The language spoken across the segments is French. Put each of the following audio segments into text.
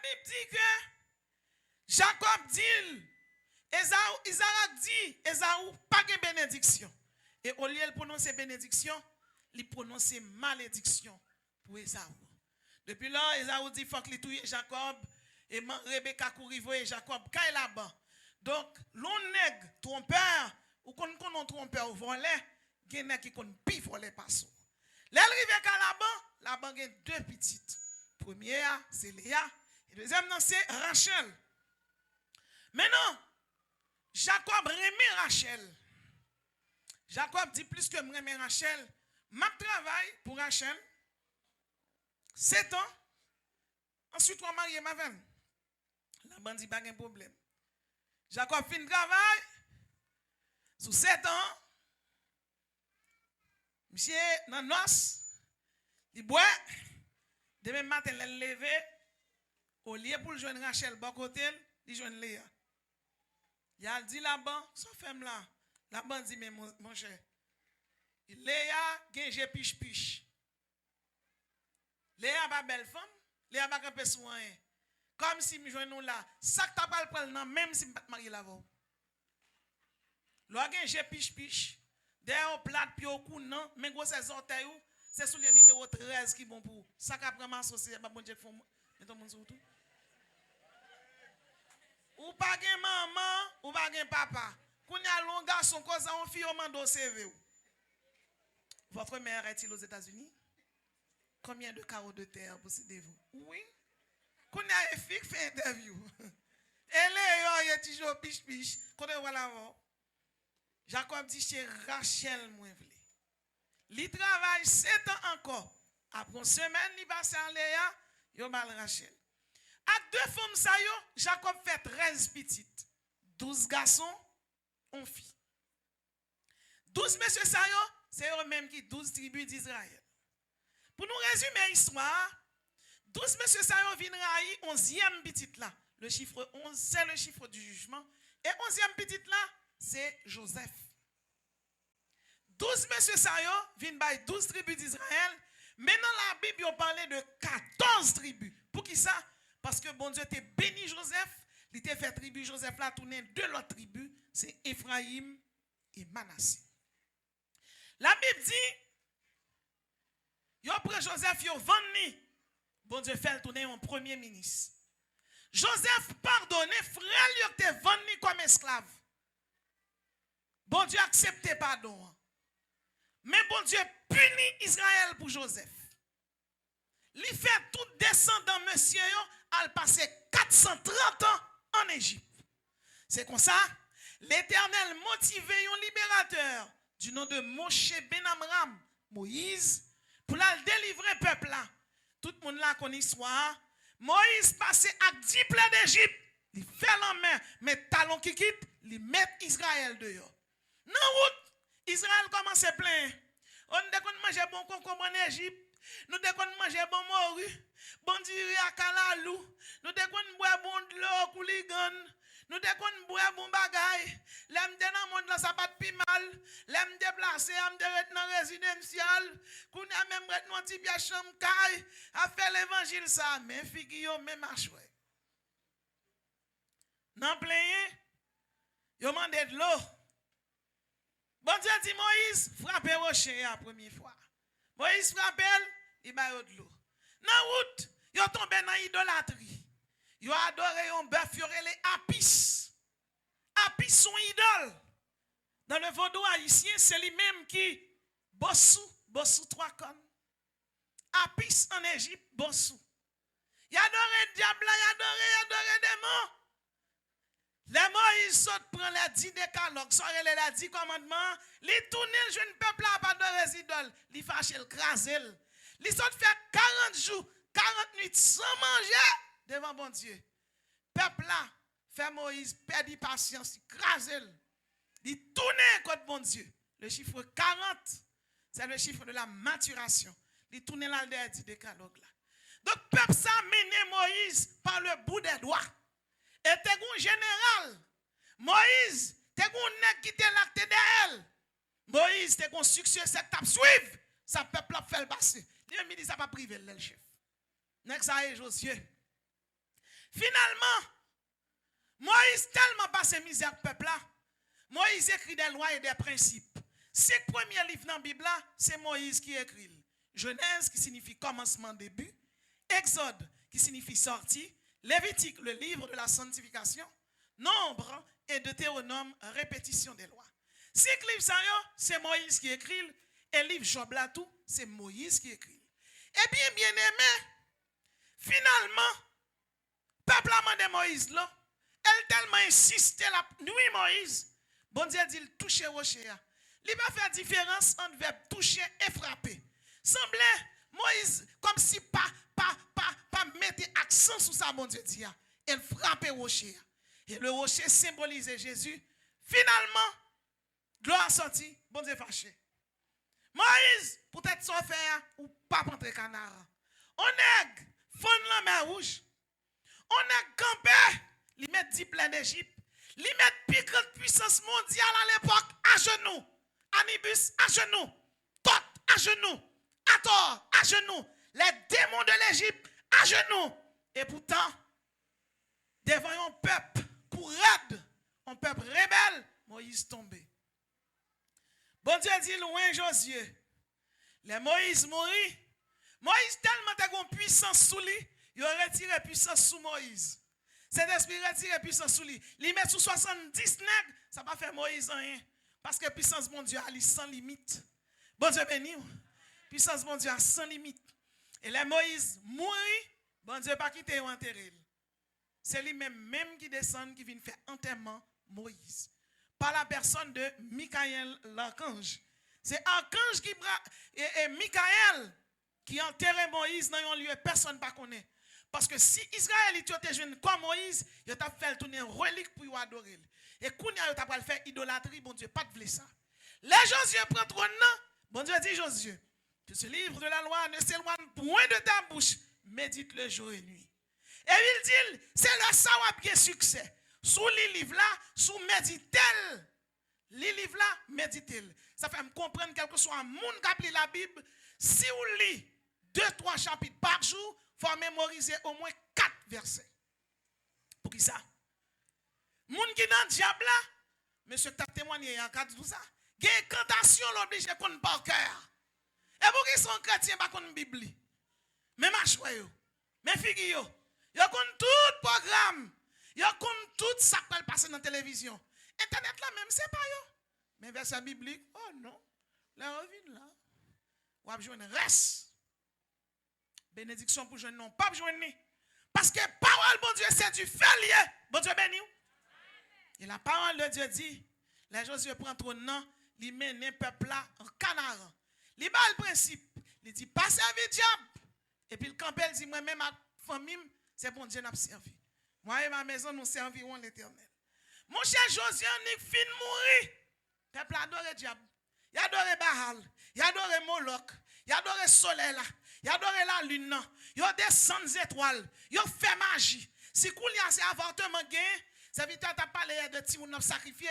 Bible dit que Jacob dit, Isaac dit, Esaü pas de bénédiction. Et au lieu de prononcer bénédiction, il prononce malédiction pour Esaü. Depuis là, Esaü dit, il faut qu'il touille Jacob. Et Rebecca courir voir Jacob quand là-bas. Donc, l'on nègre trompeur, ou qu'on trompeur ou volé, il y a qui qu'on pi volé par soi. L'arrivée là-bas, là-bas, il y a deux petites. Première, c'est Léa. Et deuxième, c'est Rachel. Maintenant, Jacob remet Rachel. Jacob dit plus que je remet Rachel. Ma travail pour Rachel, 7 ans. Ensuite, on marie ma femme. La bande dit pas de problème. Jacob fin travail. Sous 7 ans, monsieur, dans noce, il boit. Demain matin, il levé. Au lieu pour joindre Rachel, bon côté, il joint Léa. Il a dit là-bas, sa femme là. La-bas dit, mais mon cher, Léa, j'ai piche. Léa pas belle femme, Léa pas un peu soin. Comme si je nous là, ça que tu pas le prendre, même si je ne pas marier là-bas. Lorsque j'ai piche, derrière au plat, puis au cou, non, mais gros c'est orteils, c'est sous le numéro 13 qui est bon pour. Ça qui prend ma société, bon Dieu, faut mettre mon sur tout. Ou pas de maman, ou pas de papa. Quand il y a un long garçon, quand on fille au mando CV. Votre mère est-il aux États-Unis? Combien de carreaux de terre possédez-vous? Oui. Quand il y a une fille qui fait interview. Elle est toujours piche. Quand on voit là-bas. Jacob dit chez Rachel, moi, il travaille 7 ans encore. Après une semaine, il passe en Léa, il va Rachel. À 2 femmes, ça y est, Jacob fait 13 petites. 12 garçons, 1 fille. 12 messieurs, ça y est, c'est eux-mêmes qui 12 tribus d'Israël. Pour nous résumer l'histoire, 12 messieurs, ça y est, viennent railler 11e petite là. Le chiffre 11, c'est le chiffre du jugement. Et 11e petite là, c'est Joseph. 12 messieurs, ça y est, viennent by 12 tribus d'Israël. Maintenant, la Bible, on parlait de 14 tribus. Pour qui ça? Parce que bon Dieu t'a béni Joseph, il t'a fait tribu Joseph là tourner de l'autre tribu, c'est Ephraim et Manassé. La Bible dit, yo prend Joseph yo vendu, bon Dieu fait tourner en premier ministre. Joseph pardonne frère yo t'a vendu comme esclave. Bon Dieu accepte pardon. Mais bon Dieu punit Israël pour Joseph. Il fait tout descendant monsieur yo al passer 430 ans en Égypte. C'est comme ça, l'Éternel motive un libérateur du nom de Moshe Ben Amram, Moïse, pour la délivrer peuple là. Tout le monde là connaît l'histoire. Moïse passait à 10 plaies d'Égypte. Il fait la main, mais talon qui quitte, il met Israël dehors. Non, Israël commence à plein. On déconne manger bon concombre en Égypte. Nous déconne manger bon morue, bon diri à kalalou. Nous déconne boire bon de l'eau couligan. Nous déconne boire bon bagay. L'aime de dans monde là ça pas de mal. L'aime déplacer, am de rete dans résidentiel. Qu'on a même rete dans tibia chambre caille a faire l'évangile ça, mais figure même achoué. Nan plein yo mande de l'eau. Bon Dieu dit Moïse, frappez rocher la première fois. Moïse frappe, il va de l'eau. Dans route, il est tombé dans l'idolâtrie. Il a adoré un bœuf, il a les Apis. Apis sont idoles. Dans le vaudou haïtien, c'est lui-même qui bossou 3 connes. Apis en Égypte, bossou. Il a adoré le diable, il a adoré des mots. Les Moïse saute prend les 10 décalogues, soirée les 10 commandements, les tourne le jeune peuple à pas de résidol, les fâche le craser. Les saute fait 40 jours, 40 nuits sans manger devant bon Dieu. Peuple là fait Moïse perdre patience, craser. Il tourne contre bon Dieu. Le chiffre 40, c'est le chiffre de la maturation. Il tourne là les 10 décalogues là. Donc peuple ça mené Moïse par le bout des doigts. Et t'es un général. Moïse, t'es un nèg qui t'es l'acte d'elle. Moïse, t'es un succès, cette tape suivre. Ça peuple a fait le passer. Il me dit ça pas privé le chef. Nèg ça est Josué. Finalement, Moïse tellement passé misère peuple là. Moïse écrit des lois et des principes. Ces premiers livres dans la Bible là, c'est Moïse qui écrit. Genèse qui signifie commencement, début. Exode qui signifie sortie. Lévitique, le livre de la sanctification. Nombre et Deutéronome, répétition des lois. Cinq livres, c'est Moïse qui écrit. Et livre Job là tout, c'est Moïse qui écrit. Et bien aimé, finalement, peuple a demandé Moïse là. Elle tellement insisté la nuit Moïse. Bon Dieu dit il touche rocher. Il va faire différence entre verbe toucher et frapper. Semblait Moïse comme si pas mettre accent sur ça, bon Dieu dit. Elle frappait rocher. Et le rocher symbolisait Jésus. Finalement, gloire sortie, bon Dieu fâché. Moïse, peut-être son faire ou pas rentrer canard. On est fond la mer rouge. On est campé. Il met 10 plein d'Égypte. Il met piquante puissance mondiale à l'époque à genoux. Anibus à genoux. Tot à genoux. Hathor à genoux. Les démons de l'Égypte à genoux. Et pourtant, devant un peuple pour raide, un peuple rebelle, Moïse tombé. Bon Dieu dit loin Josué. Les Moïse mourit. Moïse tellement de puissance sous lui, il a retiré puissance sous Moïse. Cet esprit retire puissance sous lui. Il met sous 70 nègres, ça va faire Moïse rien. Parce que puissance mon Dieu a sans limite. Bon Dieu béni. Puissance mon Dieu a sans limite. Et les Moïse mourit, bon Dieu pas quitter ou enterrer. C'est lui-même qui descend, qui vient faire enterrement Moïse. Par la personne de Michael l'archange. C'est l'archange qui et Michael qui enterre Moïse dans un lieu personne ne connaît. Parce que si Israël était jeune comme Moïse, il a fait tourner une relique pour adorer. Et quand il a fait idolâtrie, bon Dieu, pas de ça. Les Josué prend trône, bon Dieu dit Josué, que ce livre de la loi ne s'éloigne point de ta bouche, médite le jour et nuit. Et il dit, c'est le ça qui a succès. Sous les livres là, sous médite-t-elle. Les livres là, médite-t-elle. Ça fait me comprendre quelque soit un monde qui lit la Bible, si vous lisez 2-3 chapitres par jour, il faut mémoriser au moins 4 versets. Pour qui ça? Moun qui dans le diable là, monsieur qui a témoigné en cadre de tout ça, il y a une cantation l'oblige qu'on par cœur. Et pour qui sont chrétiens pas qu'on Bible. Même achoué yo, même figi yo, yo connaissent tout programme, yo connaissent tout ça qui passe dans la télévision. Internet là même c'est pas yo. Mais verset biblique, oh non, la revine là. Ou a joindre reste. Bénédiction pour jeune non, pas besoin ni. Parce que parole bon Dieu c'est du félier. Bon Dieu béni. Et la parole de Dieu dit, les Josué prend trop nom, il mène un peuple là en canard. Il bat le principe, il dit pas servir diable. Et puis le campel dit moi même ma famille, c'est bon Dieu n'a servi. Moi et ma maison nous servirons l'Éternel. Mon cher Josué ni fin mourir. Peuple adore diable. Il adore Baal, il adore Moloch, il adore soleil là. Il adore la lune, il descend des étoiles, il fait magie. Si il y a ces avortements, ça veut dire que tu as parlé de Timoun sacrifié.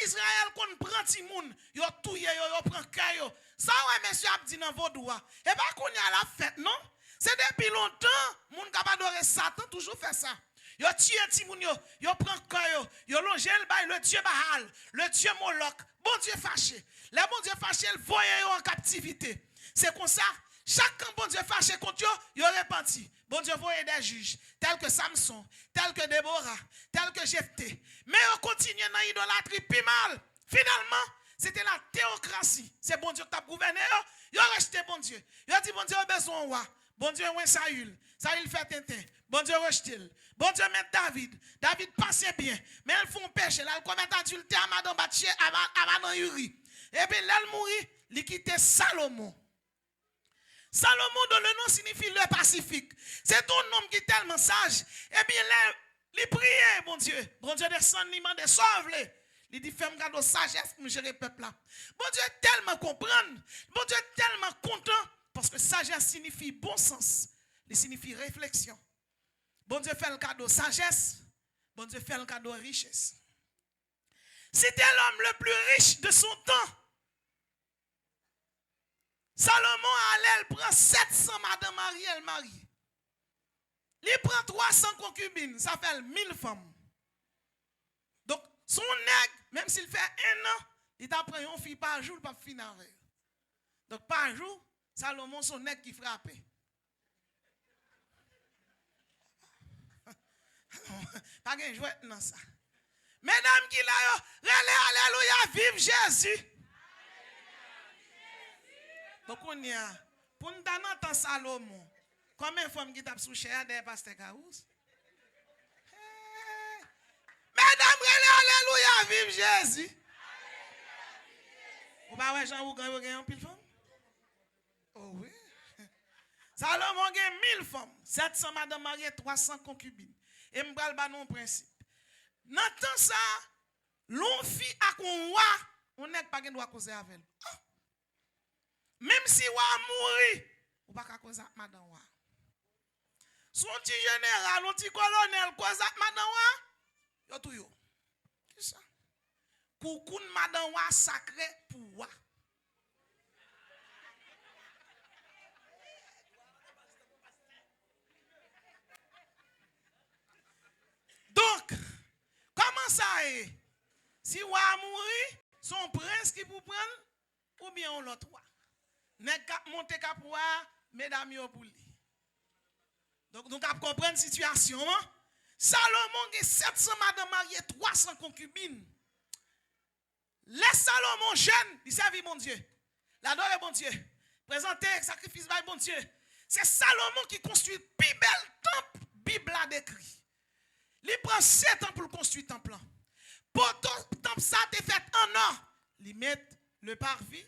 Israël, quand on prend Timoun, il touille, il prend Kayo. Ça, ouais, monsieur, a dit dans vos doigts. Et bien, qu'on y a la fête, non? C'est depuis longtemps, moun qui a adoré Satan, toujours fait ça. Il tue Timoun, il prend Kayo, il longe le dieu Baal, le dieu Moloch, bon Dieu fâché. Le bon Dieu fâché, il voyait en captivité. C'est comme ça. Chaque bon Dieu fâché contre eux, il repenti. Bon Dieu voyait des juges, tels que Samson, tels que Déborah, tels que Jephthé. Mais on continue dans l'idolâtrie plus mal. Finalement, c'était la théocratie. C'est bon Dieu qui a gouverné. Il a rejeté bon Dieu. Il a dit bon Dieu a besoin de roi. Bon Dieu a Saül. Saül fait Tintin. Bon Dieu rejeté. Bon Dieu met David. David passait bien. Mais ils font péché. Là, ils commettent adultère à Madame Batché, à Madame Uri. Et puis là, il mourit. Il quitte Salomon. Salomon, dont le nom signifie le Pacifique. C'est un homme qui est tellement sage. Et bien, il priait, bon Dieu. Bon Dieu descend, il demande, sauve-le. Il dit, fais-moi garde sagesse pour gérer le peuple là. Bon Dieu est tellement comprendre. Bon Dieu est tellement content. Parce que sagesse signifie bon sens. Il signifie réflexion. Bon Dieu fait le cadeau sagesse. Bon Dieu fait le cadeau richesse. C'était l'homme le plus riche de son temps. Salomon allait, elle prend 700 Madame Marie, elle marie. Il prend 300 concubines, ça fait 1000 femmes. Donc, son nègre, même s'il fait 1 an, il t'apprend une fille par jour, il pas finir avec. Donc, par jour, Salomon, son nègre qui frappe. Pas de jouet dans ça. Mesdames qui là, alléluia, vive Jésus. Donc, on y a, pour nous donner Salomon, combien de femmes qui tapent sous cher des pasteurs Kaous? Mesdames, alléluia, vive Jésus. Vous ne pouvez Jean ou gagne un pile femme? Oh oui. Salomon a 1000 femmes, 700 madame mariée, 300 concubines. Et je vais vous un principe. Dans temps ça, l'on fit à qu'on roi, on n'est pas droit causer avec elle. Même si on a mouru, on ne peut pas causer avec madame roi. Son petit général, son petit colonel, cause avec madame roi, yo tout yo. Qui ça? Koukoun madame roi sacré pour roi. Donc, comment ça est? Si on a mouru, son prince qui pour prendre, ou bien on l'autre roi. N'est qu'à monter qu'à pour mesdames yo pour lui. Donc, nous avons compris la situation. Salomon a 700 madame mariées, 300 concubines. Les Salomon jeune, il servit mon Dieu. L'adorer bon Dieu. Présenter sacrifice par bon Dieu. C'est Salomon qui construit le plus bel temple, Bible a décrit. Il prend 7 ans pour construire le temple. Pour le temple, ça a été fait en an. Il met le parvis,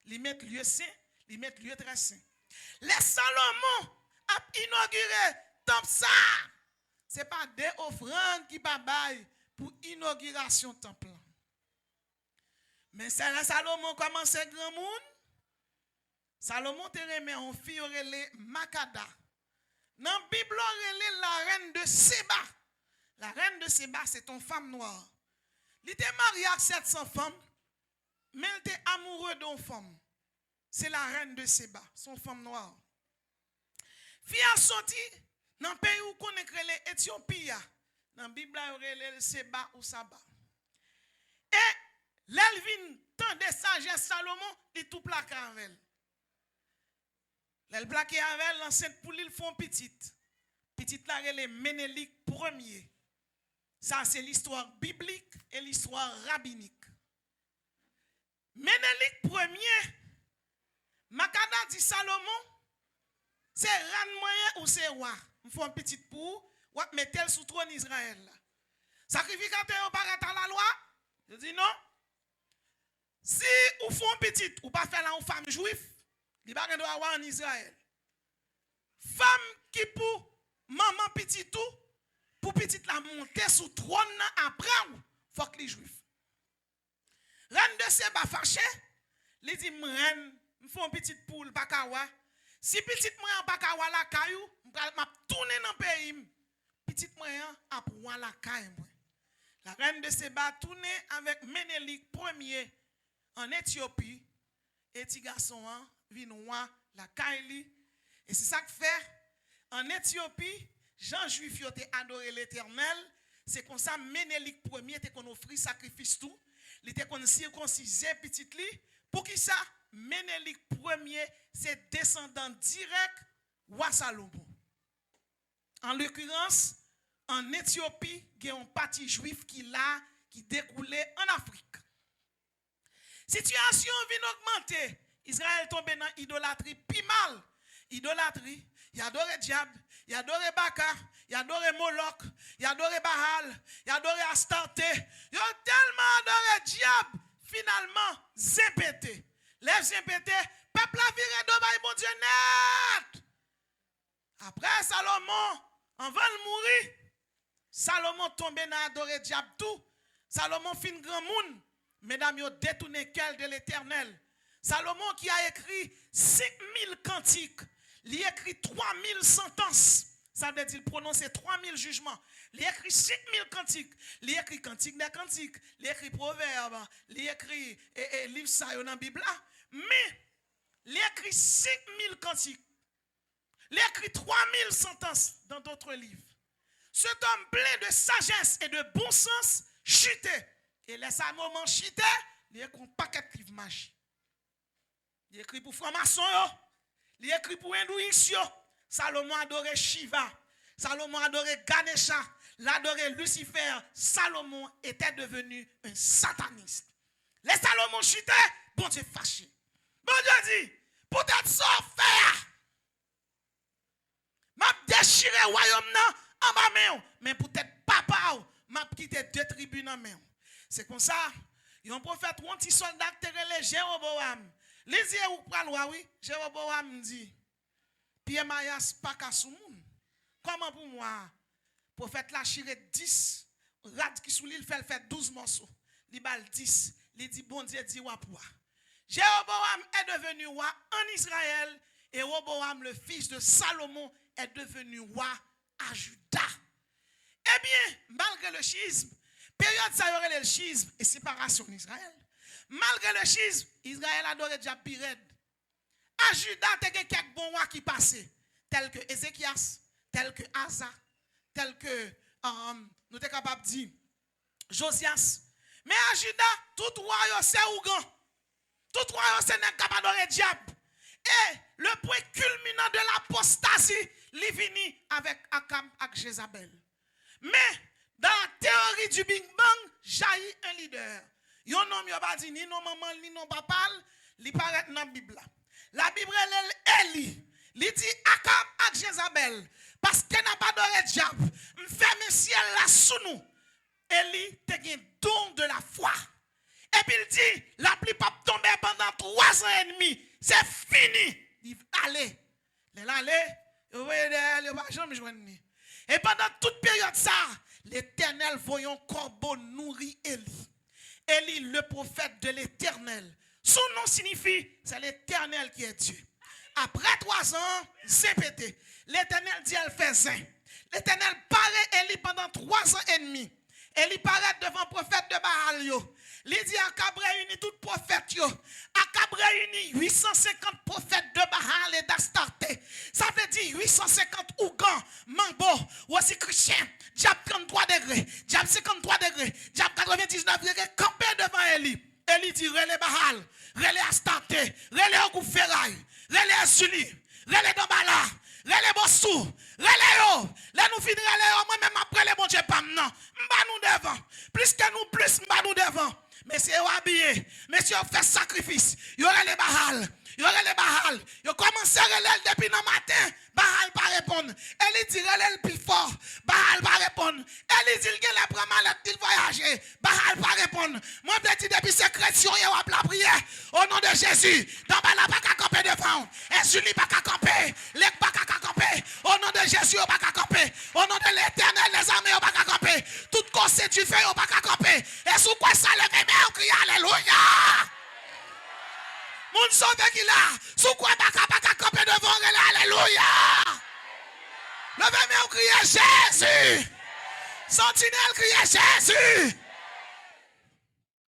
il met le lieu saint, il met le lieu très saint. Les Salomon a inauguré le temple ça. Ce n'est pas des offrandes qui pas bail pour inauguration du temple. Mais Salomon commence à grand monde. Salomon te remet en fille relé Makada. Dans la Bible, relé la reine de Séba. La reine de Séba, c'est une femme noire. Il était marié avec 700 femmes, mais il était amoureux d'une femme. C'est la reine de Séba, son femme noire. Fille a sorti dans le pays où on écrit l'Éthiopie. Dans la Bible, il y a Séba ou Saba. Et l'Elvin, tant de sagesse Salomon, il tout plaque avec elle. Elle plaque avec elle, l'enceinte pour lui, font petite. Petite là, elle est Ménélique Ier. Ça, c'est l'histoire biblique et l'histoire rabbinique. Ménélique Ier, Makada dit Salomon, c'est ran moyen ou c'est roi. Il faut un petit pour mettre elle sous trône Israël. Sacrificateur pas à la loi. Je dis non. Si vous font petit ou pas faire une femme juive, il n'y a pas de droit en Israël. Femme qui pour maman petit tout, pour petite la monter sous trône après, il faut que les juifs. Reine de Séba fâché, il dit reine, il faut une petite poule bakawa. Si petite moyen bakawa la caillou, m'a tourner dans le pays. Petite moyen a pour la caillou. La reine de Séba tourné avec Ménélique Ier en Éthiopie. Et petit garçon vient la caillou. Et c'est ça que fait en Éthiopie, Jean Juif a adoré l'Éternel. C'est comme ça Ménélique Ier était qu'on offrit sacrifice tout. Il était qu'on circoncisé petite li. Pour qui ça? Ménélique Ier, c'est descendant direct roi Salomon. En l'occurrence, en Éthiopie, il y a un parti juif qui découlait en Afrique. Situation vient augmenter. Israël tombe dans l'idolâtrie plus mal. Idolâtrie, il adore diable, il adore Baka, il adore Moloch, il adore Baal, il adore Astarte. Il a tellement adoré diable, finalement, zépété. Les zépété, peuple a viré de mon Dieu net. Après Salomon, avant de mourir, Salomon tombe dans adorer diable tout. Salomon fin grand monde. Mesdames, yo détourné quel de l'Éternel. Salomon qui a écrit 5000 cantiques. Il a écrit 3000 sentences. Ça veut dire qu'il prononce 3000 jugements. Il a écrit 5000 cantiques. Il a écrit cantiques des cantiques. Il a écrit proverbes. Il a écrit livre ça dans la Bible. Mais il a écrit 5000 cantiques. Il écrit 3000 sentences dans d'autres livres. Cet homme plein de sagesse et de bon sens chutait. Et laisse un moment chuter, il écrit un paquet de livres magie. Il écrit pour franc-maçon, il écrit pour hindouisme. Salomon adorait Shiva. Salomon adorait Ganesha. Il adorait Lucifer. Salomon était devenu un sataniste. Les Salomon chutait, bon Dieu fâché. Bon Dieu dit, peut-être ça faire. M'a déchiré le royaume en ma main, mais peut-être papa m'a quitté 2 tribus dans main. C'est comme ça, il y a un prophète ou un petit soldat qui est Jéroboam. Les yeux ou pral oui, Jéroboam dit, Pierre Mayas pas qu'à soumoun. Comment pour moi, prophète la chiré 10, rad qui sous l'île fait 12 morceaux. Il bal 10, il dit bon Dieu dit wa pour. Jéroboam est devenu roi en Israël et Roboam le fils de Salomon est devenu roi à Juda. Eh bien, malgré le schisme, période ça y aurait le schisme et séparation d'Israël. Malgré le schisme, Israël adorait déjà Pired. À Juda, il y a quelques bons rois qui passaient, tels que Ézéchias, tels que Asa, tels que, nous sommes capables de dire, Josias. Mais à Juda, tout roi c'est ougan. Tout roi c'est n'est capable d'adorer diable. Et le point culminant de l'apostasie, il finit avec Akab et Jézabel. Mais dans la théorie du Big Bang, jaillit un leader. Yon nom yon pas dit ni non maman ni non papa, li paraît dans la Bible. La Bible elle Eli, li dit Akab et Jézabel parce qu'elle n'a pas adoré diable. M'fait ciel là sous nous. Eli te gen don de la foi. Et puis il dit la pluie pas tomber pendant 3 ans et demi. C'est fini. Il allez. L'allez, vous voyez il va jamais joindre. Et pendant toute période ça, l'Éternel voyant corbeau nourrit Eli. Élie, le prophète de l'Éternel. Son nom signifie, c'est l'Éternel qui est Dieu. Après 3 ans, c'est pété. L'Éternel dit, elle fait zin. L'Éternel paraît Élie pendant 3 ans et demi. Élie paraît devant le prophète de Baal. Il dit, Akab réunit tout prophète. Akab réunit 850 prophètes de Baal et d'Astarté. Ça veut dire 850 Ougans, Mambo, ou aussi chrétiens. Diable 33 degrés, diable 53 degrés, diable 99 degrés, campé devant Élie. Élie dit, relais Baal, relais Astarté, relais Ogouferaï, relais Azuli, relais Dambala, relais Bossou, relais yo. Là nous finissons relais yo, moi-même après les bon Dieu pas non. M'ba nous devant. Plus que nous, plus m'ba nous devant. Messieurs habillés, messieurs fait sacrifice. Yo relais Baal. Yo relè Baal. Yo commencé à relè depuis le matin. Baal pas répondre. Elle dit relè le plus fort. Baal pas répondre. Elle dit qu'il a pris malade, il voyager. Baal pas répondre. Moi je dis depuis ces chrétiens, yo a la prière. Au nom de Jésus. Dans Bala pas qu'à camper devant. Et Julie pas qu'à camper. Lek pas qu'à camper. Au nom de Jésus, yo pas qu'à camper. Au nom de l'Éternel, les armées, yo pas qu'à camper. Tout conseil tu fais, yo pas qu'à camper. Et sous quoi ça lève, mais on crie alléluia. Mon sauvé qui là, sous quoi baka camper devant elle, alléluia. Levez-moi, criez Jésus. Sentinelle criez Jésus.